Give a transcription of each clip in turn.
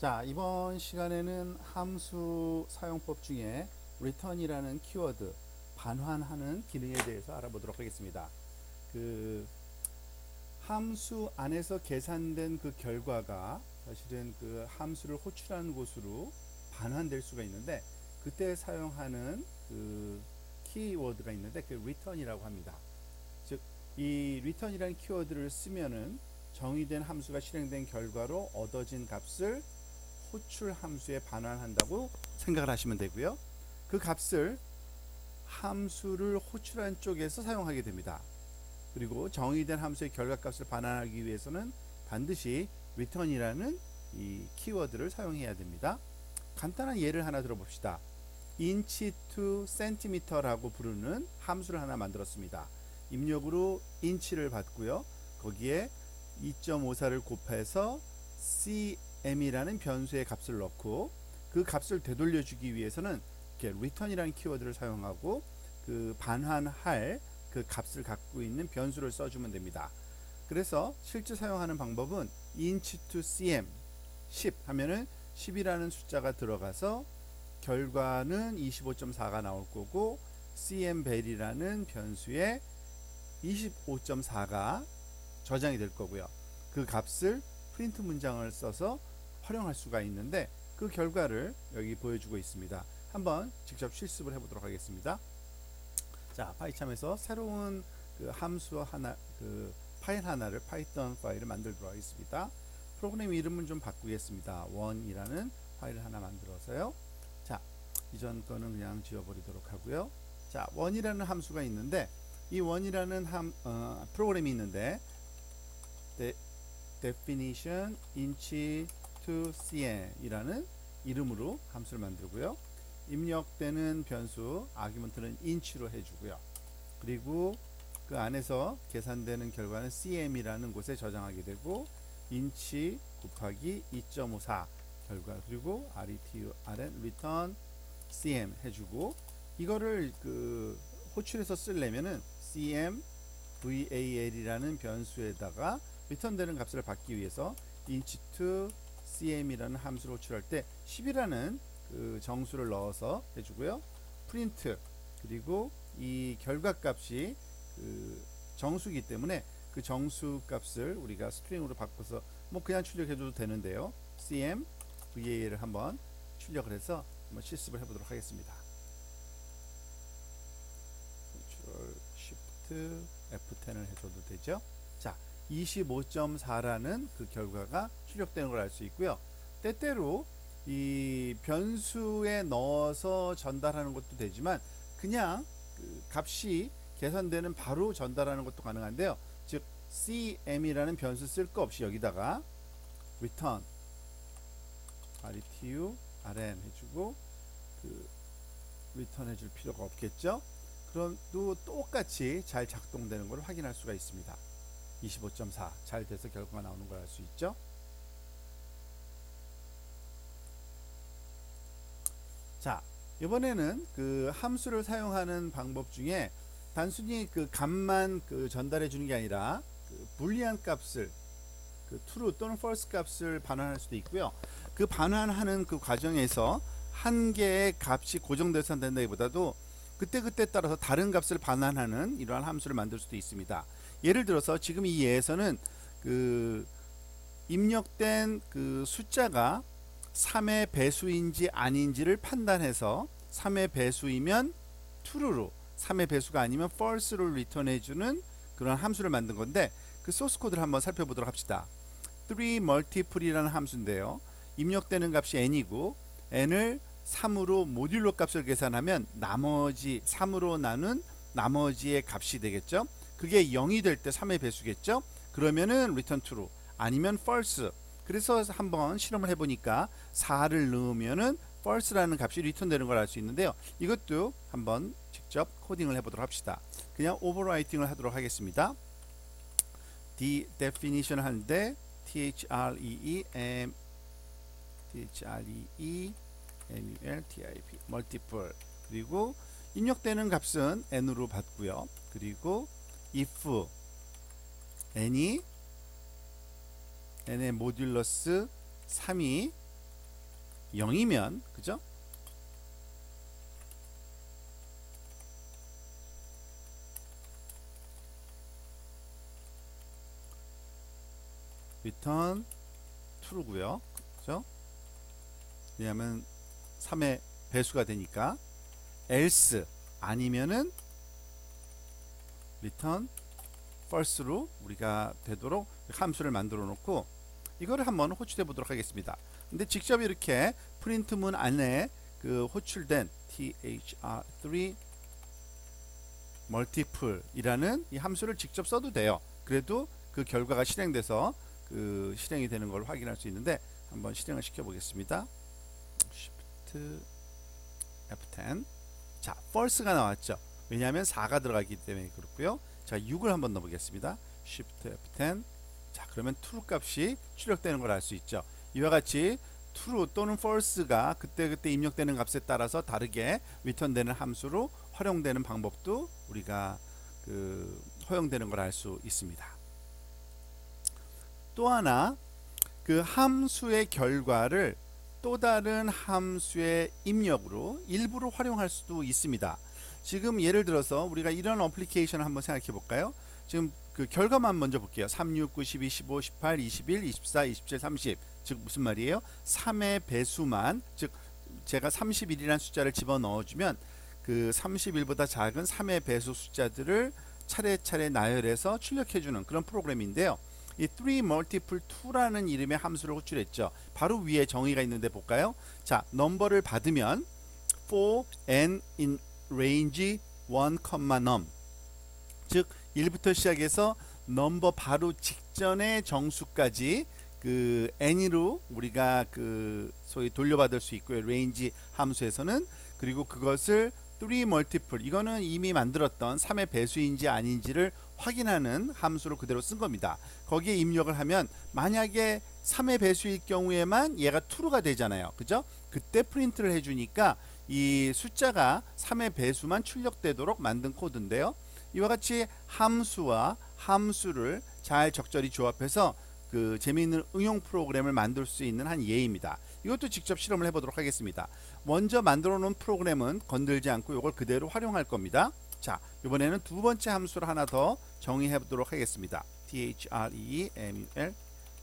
자, 이번 시간에는 함수 사용법 중에 return이라는 키워드, 반환하는 기능에 대해서 알아보도록 하겠습니다. 그 함수 안에서 계산된 그 결과가 사실은 그 함수를 호출하는 곳으로 반환될 수가 있는데, 그때 사용하는 그 키워드가 있는데 그 return이라고 합니다. 즉, 이 return이라는 키워드를 쓰면은 정의된 함수가 실행된 결과로 얻어진 값을 호출 함수에 반환한다고 생각을 하시면 되고요. 그 값을 함수를 호출한 쪽에서 사용하게 됩니다. 그리고 정의된 함수의 결과값을 반환하기 위해서는 반드시 return이라는 이 키워드를 사용해야 됩니다. 간단한 예를 하나 들어봅시다. inch to cm라고 부르는 함수를 하나 만들었습니다. 입력으로 inch를 받고요. 거기에 2.54를 곱해서 cm이라는 변수의 값을 넣고, 그 값을 되돌려주기 위해서는 이렇게 return이라는 키워드를 사용하고 그 반환할 그 값을 갖고 있는 변수를 써주면 됩니다. 그래서 실제 사용하는 방법은 inch to cm 10 하면은 10이라는 숫자가 들어가서 결과는 25.4가 나올 거고, cmvel이라는 변수에 25.4가 저장이 될 거고요. 그 값을 프린트 문장을 써서 활용할 수가 있는데, 그 결과를 여기 보여주고 있습니다. 한번 직접 실습을 해보도록 하겠습니다. 자, 파이참에서 새로운 그 함수 하나, 그 파일 하나를, 파이썬 파일을 만들도록 하겠습니다. 프로그램 이름은 좀 바꾸겠습니다. 원이라는 파일을 하나 만들어서요. 자, 이전 거는 그냥 지워버리도록 하고요. 자, 원이라는 함수가 있는데, 이 원이라는 프로그램이 있는데, definition inch to cm 이라는 이름으로 함수를 만들고요. 입력되는 변수 아규먼트는 inch로 해주고요. 그리고 그 안에서 계산되는 결과는 cm이라는 곳에 저장하게 되고, inch 곱하기 2.54 결과, 그리고 return return cm 해주고, 이거를 그 호출해서 쓰려면은 cm val이라는 변수에다가 리턴되는 값을 받기 위해서 inch to cm이라는 함수를 호출할 때 10이라는 그 정수를 넣어서 해주고요. 프린트, 그리고 이 결과값이 그 정수이기 때문에 그 정수 값을 우리가 스트링으로 바꿔서 뭐 그냥 출력해줘도 되는데요. cm val를 한번 출력을 해서 한번 실습을 해보도록 하겠습니다. Ctrl Shift F10을 해줘도 되죠. 자, 25.4라는 그 결과가 출력되는 걸 알 수 있고요. 때때로 이 변수에 넣어서 전달하는 것도 되지만, 그냥 그 값이 계산되는 바로 전달하는 것도 가능한데요. 즉 cm이라는 변수 쓸 거 없이 여기다가 return return 해주고, 그 return 해줄 필요가 없겠죠. 그럼도 똑같이 잘 작동되는 걸 확인할 수가 있습니다. 25.4 잘 돼서 결과가 나오는 걸 알 수 있죠. 자, 이번에는 그 함수를 사용하는 방법 중에 단순히 그 값만 그 전달해 주는 게 아니라 그 불리한 값을, 그 true 또는 false 값을 반환할 수도 있고요. 그 반환하는 그 과정에서 한 개의 값이 고정돼서 된다기보다도 그때그때 따라서 다른 값을 반환하는 이러한 함수를 만들 수도 있습니다. 예를 들어서 지금 이 예에서는 그 입력된 그 숫자가 3의 배수인지 아닌지를 판단해서 3의 배수이면 true로, 3의 배수가 아니면 false로 리턴해주는 그런 함수를 만든 건데, 그 소스 코드를 한번 살펴보도록 합시다. 3 multiple이라는 함수인데요. 입력되는 값이 n이고, n을 3으로 모듈로 값을 계산하면 나머지 3으로 나눈 나머지의 값이 되겠죠. 그게 0이 될 때 3의 배수겠죠. 그러면은 return true, 아니면 false. 그래서 한번 실험을 해보니까 4를 넣으면은 false라는 값이 리턴되는 걸 알 수 있는데요. 이것도 한번 직접 코딩을 해보도록 합시다. 그냥 오버라이팅을 하도록 하겠습니다. definition 하는데 multiply multiple, 그리고 입력되는 값은 n으로 받고요. 그리고 if n이 n의 모듈러스 3이 0이면 그죠? return true고요. 그죠? 왜냐하면 3의 배수가 되니까. else 아니면은 return false로 우리가 되도록 함수를 만들어 놓고 이거를 한번 호출해 보도록 하겠습니다. 근데 직접 이렇게 프린트문 안에 그 호출된 thr3 multiple 이라는 이 함수를 직접 써도 돼요. 그래도 그 결과가 실행돼서 그 실행이 되는 걸 확인할 수 있는데 한번 실행을 시켜 보겠습니다. Shift F10. 자, false가 나왔죠. 왜냐하면 4가 들어가기 때문에 그렇고요. 자, 6을 한번 넣어 보겠습니다. Shift F10. 자, 그러면 true 값이 출력되는 걸 알 수 있죠. 이와 같이 true 또는 false가 그때그때 입력되는 값에 따라서 다르게 return되는 함수로 활용되는 방법도 우리가 허용되는 걸 알 수 있습니다. 또 하나, 그 함수의 결과를 또 다른 함수의 입력으로 일부러 활용할 수도 있습니다. 지금 예를 들어서 우리가 이런 어플리케이션을 한번 생각해 볼까요? 지금 그 결과만 먼저 볼게요. 3, 6, 9, 12, 15, 18, 21, 24, 27, 30. 즉 무슨 말이에요? 3의 배수만, 즉 제가 31이라는 숫자를 집어넣어 주면 그 31보다 작은 3의 배수 숫자들을 차례차례 나열해서 출력해 주는 그런 프로그램인데요. 이 3 multiple 2라는 이름의 함수를 호출했죠. 바로 위에 정의가 있는데 볼까요? 자, 넘버를 받으면 for n in range 1, num, 즉 1부터 시작해서 넘버 바로 직전의 정수까지 그 n으로 우리가 그 소위 돌려받을 수 있고요. range 함수에서는. 그리고 그것을 3 multiple, 이거는 이미 만들었던 3의 배수인지 아닌지를 확인하는 함수로 그대로 쓴 겁니다. 거기에 입력을 하면 만약에 3의 배수일 경우에만 얘가 true가 되잖아요. 그죠? 그때 프린트를 해주니까 이 숫자가 3의 배수만 출력되도록 만든 코드인데요. 이와 같이 함수와 함수를 잘 적절히 조합해서 그 재미있는 응용 프로그램을 만들 수 있는 한 예입니다. 이것도 직접 실험을 해보도록 하겠습니다. 먼저 만들어 놓은 프로그램은 건들지 않고 이걸 그대로 활용할 겁니다. 자, 이번에는 두 번째 함수를 하나 더 정의해 보도록 하겠습니다. thremul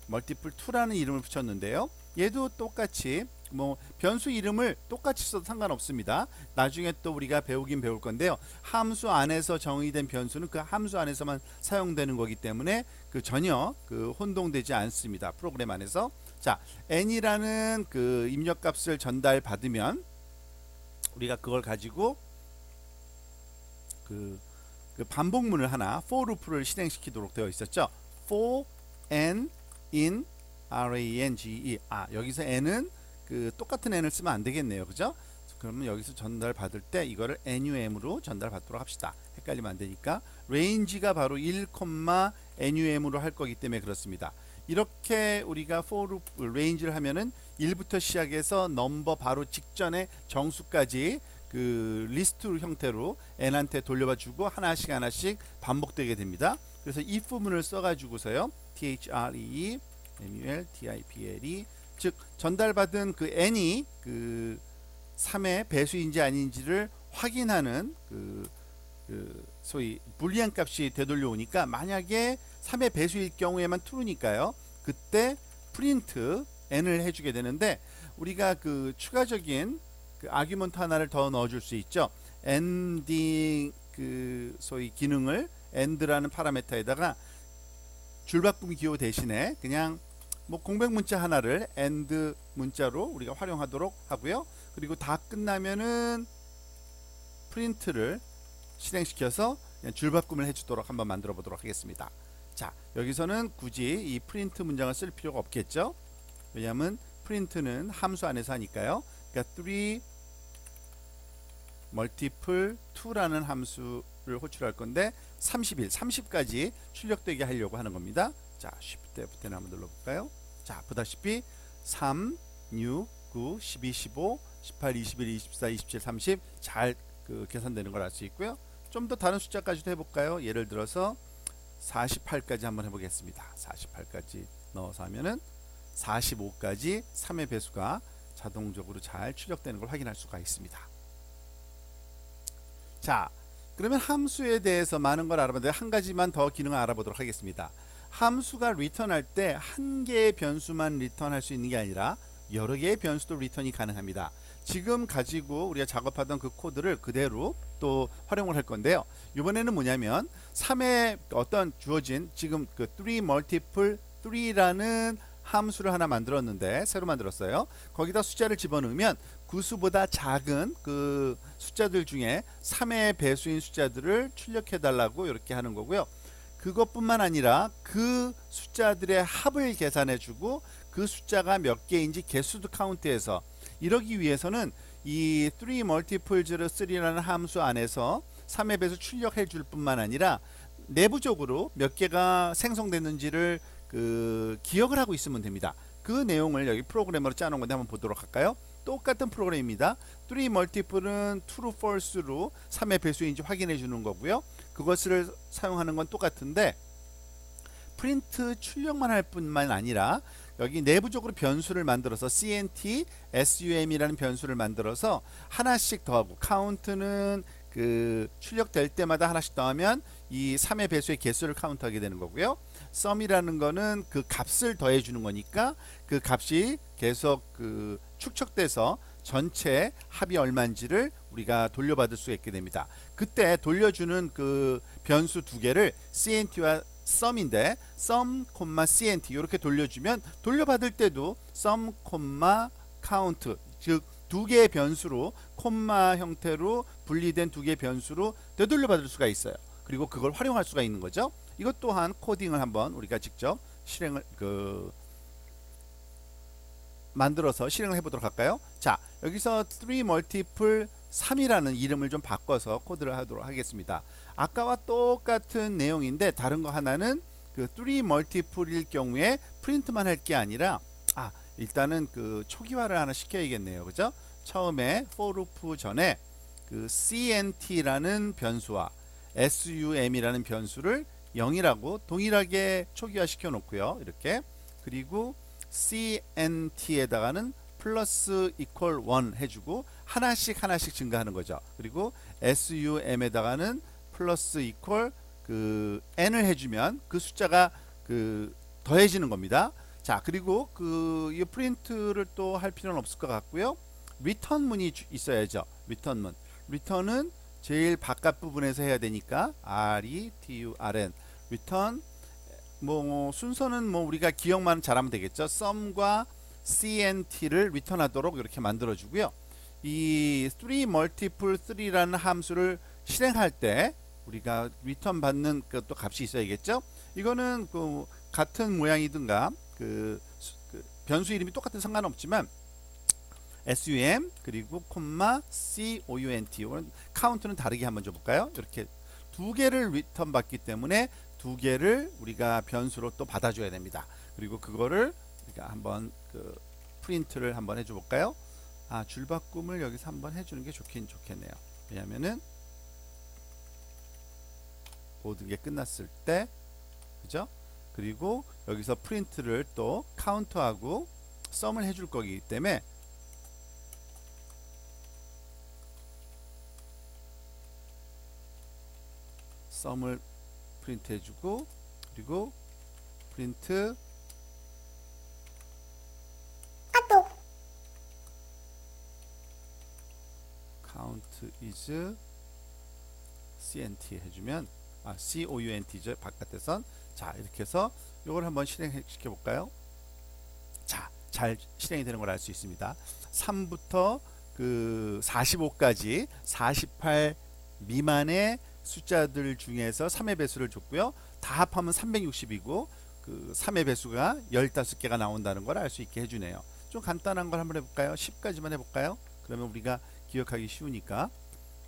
multiple 2라는 이름을 붙였는데요. 얘도 똑같이 뭐 변수 이름을 똑같이 써도 상관없습니다. 나중에 또 우리가 배우긴 배울 건데요. 함수 안에서 정의된 변수는 그 함수 안에서만 사용되는 거기 때문에 그 전혀 그 혼동되지 않습니다. 프로그램 안에서. 자, n이라는 그 입력값을 전달받으면 우리가 그걸 가지고 그 반복문을 하나 for loop를 실행시키도록 되어 있었죠. for n in range. 여기서 n은 그 똑같은 n을 쓰면 안 되겠네요. 그죠? 그러면 여기서 전달 받을 때 이거를 num으로 전달 받도록 합시다. 헷갈리면 안 되니까. range가 바로 1, num으로 할 거기 때문에 그렇습니다. 이렇게 우리가 for loop range를 하면은 1부터 시작해서 넘버 바로 직전에 정수까지 그 리스트 형태로 n한테 돌려봐 주고 하나씩 하나씩 반복되게 됩니다. 그래서 if문을 써 가지고서요. thremul tiple, 즉 전달받은 그 n이 그 3의 배수인지 아닌지를 확인하는 그 소위 불리한 값이 되돌려 오니까 만약에 3의 배수일 경우에만 true니까요. 그때 프린트 n을 해주게 되는데 우리가 그 추가적인 그 아규먼트 하나를 더 넣어줄 수 있죠. ending 그 소위 기능을 end라는 파라미터에다가 줄바꿈 기호 대신에 그냥 뭐 공백 문자 하나를 end 문자로 우리가 활용하도록 하고요. 그리고 다 끝나면은 프린트를 실행시켜서 그냥 줄바꿈을 해주도록 한번 만들어 보도록 하겠습니다. 자, 여기서는 굳이 이 프린트 문장을 쓸 필요가 없겠죠. 왜냐하면 프린트는 함수 안에서 하니까요. 그러니까 3 multiple 2라는 함수를 호출할 건데 31, 30까지 출력되게 하려고 하는 겁니다. 자, Shift F10 한번 눌러볼까요? 자, 보다시피 3, 6, 9, 12, 15, 18, 21, 24, 27, 30 잘 그 계산되는 걸 알 수 있고요. 좀 더 다른 숫자까지도 해볼까요? 예를 들어서 48까지 한번 해보겠습니다. 48까지 넣어서 하면은 45까지 3의 배수가 자동적으로 잘 출력되는 걸 확인할 수가 있습니다. 자, 그러면 함수에 대해서 많은 걸 알아봤는데 한 가지만 더 기능을 알아보도록 하겠습니다. 함수가 리턴할 때 한 개의 변수만 리턴할 수 있는 게 아니라 여러 개의 변수도 리턴이 가능합니다. 지금 가지고 우리가 작업하던 그 코드를 그대로 또 활용을 할 건데요. 이번에는 뭐냐면 3의 어떤 주어진 지금 그 3 multiple 3라는 함수를 하나 만들었는데 새로 만들었어요. 거기다 숫자를 집어넣으면 구수보다 작은 그 숫자들 중에 3의 배수인 숫자들을 출력해 달라고 이렇게 하는 거고요. 그것뿐만 아니라 그 숫자들의 합을 계산해 주고 그 숫자가 몇 개인지 개수도 카운트해서 이러기 위해서는 이 3 multiples 3라는 함수 안에서 3의 배수 출력해 줄 뿐만 아니라 내부적으로 몇 개가 생성됐는지를 기억을 하고 있으면 됩니다. 그 내용을 여기 프로그램으로 짜놓은 건데 한번 보도록 할까요? 똑같은 프로그램입니다. 3 multiple은 true, false로 3의 배수인지 확인해 주는 거고요. 그것을 사용하는 건 똑같은데 프린트 출력만 할 뿐만 아니라 여기 내부적으로 변수를 만들어서 CNT, SUM이라는 변수를 만들어서 하나씩 더하고 카운트는 그 출력될 때마다 하나씩 더하면 이 3의 배수의 개수를 카운트하게 되는 거고요. sum이라는 거는 그 값을 더해 주는 거니까 그 값이 계속 그 축적돼서 전체 합이 얼마인지를 우리가 돌려받을 수 있게 됩니다. 그때 돌려주는 그 변수 두 개를 CNT와 sum인데 sum, CNT 이렇게 돌려주면 돌려받을 때도 sum, count 즉 두 개의 변수로 콤마 형태로 분리된 두 개의 변수로 되돌려받을 수가 있어요. 그리고 그걸 활용할 수가 있는 거죠. 이것 또한 코딩을 한번 우리가 직접 실행을 만들어서 실행을 해보도록 할까요? 자, 여기서 3 multiple 3이라는 이름을 좀 바꿔서 코드를 하도록 하겠습니다. 아까와 똑같은 내용인데 다른 거 하나는 그 3 multiple일 경우에 프린트만 할 게 아니라 일단은 그 초기화를 하나 시켜야겠네요. 그죠? 처음에 for loop 전에 그 CNT라는 변수와 SUM이라는 변수를 0이라고 동일하게 초기화 시켜 놓고요. 이렇게 그리고 CNT에다가는 플러스 이퀄 1 해주고 하나씩 증가하는 거죠. 그리고 SUM에다가는 플러스 이퀄 그 n을 해주면 그 숫자가 그 더해지는 겁니다. 자, 그리고 이 프린트를 또 할 필요는 없을 것 같고요. 리턴 문이 있어야죠. 리턴 문. 리턴은 제일 바깥 부분에서 해야 되니까 RETURN 리턴 뭐 순서는 뭐 우리가 기억만 잘하면 되겠죠. sum과 CNT를 리턴하도록 이렇게 만들어 주고요. 이 3 multiple 3라는 함수를 실행할 때 우리가 리턴 받는 또 값이 있어야겠죠. 이거는 그 같은 모양이든가 그 변수 이름이 똑같은 상관없지만 SUM 그리고 콤마 COUNT 카운트는 다르게 한번 줘볼까요? 이렇게 두 개를 리턴 받기 때문에 두 개를 우리가 변수로 또 받아줘야 됩니다. 그리고 그거를 우리가 한번 그 프린트를 한번 해줘 볼까요? 줄바꿈을 여기서 한번 해주는 게 좋긴 좋겠네요. 왜냐면은 모든 게 끝났을 때 그죠? 그리고 여기서 프린트를 또 카운트하고 썸을 해줄 거기 때문에 썸을 프린트 해주고 그리고 프린트 count is CNT 해주면 COUNT죠. 바깥에선 자 이렇게 해서 이걸 한번 실행시켜 볼까요? 자, 잘 실행이 되는 걸 알 수 있습니다. 3부터 그 45까지 48 미만의 숫자들 중에서 3의 배수를 줬고요. 다 합하면 360이고 그 3의 배수가 15개가 나온다는 걸 알 수 있게 해주네요. 좀 간단한 걸 한번 해볼까요? 10까지만 해볼까요? 그러면 우리가 기억하기 쉬우니까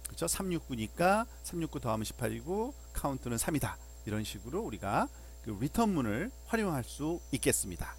그렇죠? 369니까 369 더하면 18이고 카운트는 3이다. 이런 식으로 우리가 그 리턴문을 활용할 수 있겠습니다.